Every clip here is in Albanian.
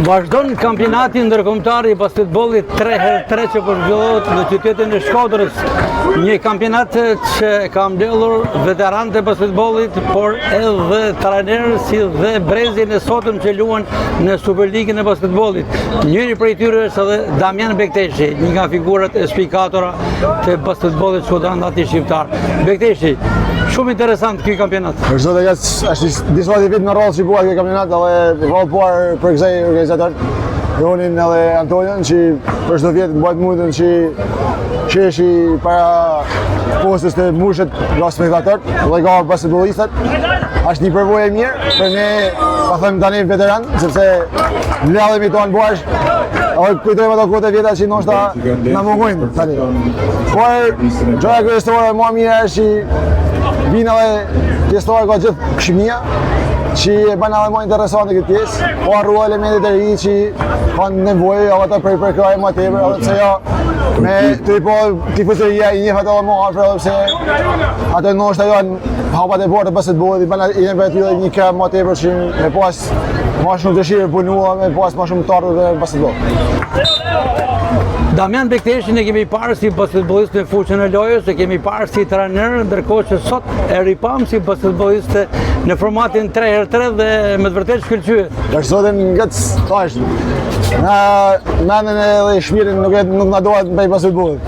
Vazhdon kampionati ndërkombëtar i basketbollit 3x3 që po zhvillohet në qytetin e Shkodrës. Një kampionat që ka mbledhur veteranët e basketbollit, por edhe trajnerë si dhe brezin e sotëm që luan në Superligën e basketbollit. Njëri prej tyre është edhe Damian Bekteshi, një nga figurat e spikatora të basketbollit shkodranati shqiptar. Bekteshi, shumë interesant ky kampionat. Për zotë është disa vit në radhë që bua ky kampionat edhe vallë parë për kësaj organizator Jonin edhe Antonion që për çdo vit mbajt mundën që është para postës të mushët nga spektatorët dhe nga basketbolistët. Është një përvojë e mirë për ne, pa thënë tani veteran, sepse vlelemi tonë bashkë. Edhe kujtojmë ato kohët e vjeta që ndoshta na mungojnë tani. Por gjëja kryesore më e mirë është që vinë edhe pjesëtarë ka gjithë këshimia, që e bën edhe më interesante këtë pjesë, po harrua elementet e ri që kanë nevojë ata për përkrahje më tepër, edhe pse jo me tifozëria i njeh ato më afër, edhe pse ato ndoshta janë hapat e bordë të basketbollit, i bën vetë një kë më tepër që me pas më shumë dëshirë punua, me pas më shumë të ardhur në basketboll. Damian Bekteshi ne kemi parë si basketbollist në fushën e lojës, e kemi parë si trajner, ndërkohë që sot e ripam si basketbollist në formatin 3x3 dhe me të vërtetë shkëlqyer. Tash sotën ngec tash. Na mendën edhe shpirtin nuk na dohet mbaj basketbollit.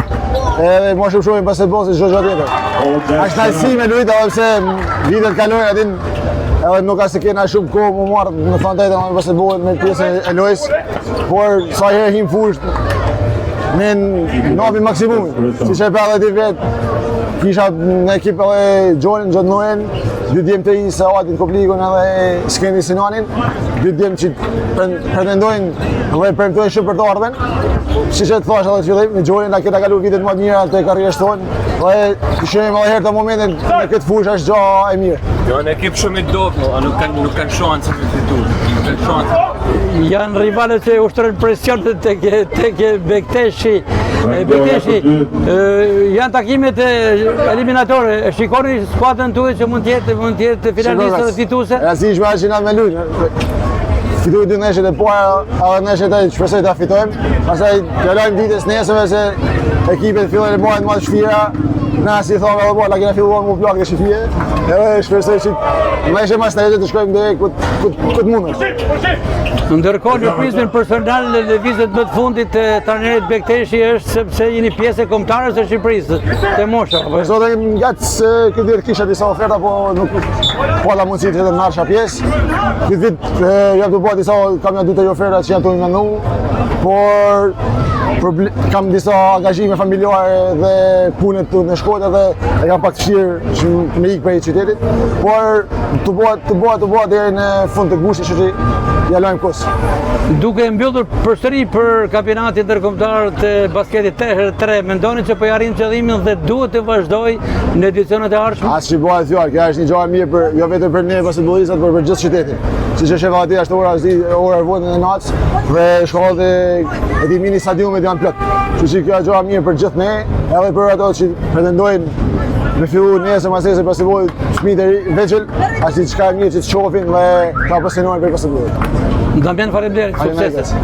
Edhe më shumë shohim basketboll se çdo gjë tjetër. Është najsi me luajtë edhe pse vitet kalojnë atin edhe nuk ka se kena shumë kohë më marrë në thënë me basketbollit me pjesën e lojës, por sa herë him fushë në napi maksimumi, si që e për edhe ti vetë, kisha në ekip edhe Gjonin, Gjotnojen, 2 djemë të i se atin Koplikun edhe Skendi Sinanin, 2 djemë që pretendojnë dhe premtojnë shumë për të ardhen, si që të thash edhe të fillim, në Gjonin a këta kalu vitet më të mirë të karrierës tonë, dhe shënim edhe herë të momentin në këtë fushë është gja e mirë. Jo, në ekip shumë i dopë, nuk kanë shanse të fitu, nuk kanë shanse. Janë rivalet që ushtrojnë presion tek Bekteshi. Bekteshi, janë takimet eliminatore. Shikoni skuadrën tuaj që mund të jetë finaliste dhe fituese. Rastishme që na me lujnë. Fitoj 2 neshet e para, edhe neshet e shpresoj ta fitojmë. Pastaj kalojmë ditës nesërme se ekipet fillojnë të bëhen më të shfira. Na si thonë edhe bola kena filluar më plak të shifie. Edhe shpresoj që neshe mas të shkojmë deri ku mundesh. Ndërkohë lëvizjen personale lëvizjet më të fundit të trajnerit Bekteshi është sepse jeni pjesë e kombëtarës së Shqipërisë, te mosha. Zotë ngac këtë vit kisha disa oferta, po nuk la mundësi të marrësha pjesë. Këtë vit jam të bëj disa kam 2-3 oferta që janë të mendu, por kam disa angazhime familjare dhe punët në Shkodër dhe e kam pak të vështirë që me ikë prej qytetit, por të bëhet deri në fund të gushtit që ja lajm kos. Duke mbyllur përsëri për kampionatin ndërkombëtar të basketit 3x3, mendoni që po i arrin qëllimin dhe duhet të vazhdoj në edicionet e ardhshme? As që bëhet fjalë, kjo është një gjë e mirë jo vetëm për ne basketbollistët, por për gjithë qytetin. Siç është e vërtetë është ora e votën e natës dhe shkollat e mini stadiumet janë plot. Kështu që kjo është gjë e mirë për gjithë ne, edhe për ato që pretendojnë me fillu nesër masese basketbollit fëmijët e vegjël, ashtu çka mirë që të shohin dhe ta pasionojnë për basketbollin. Damian, faleminderit, suksese.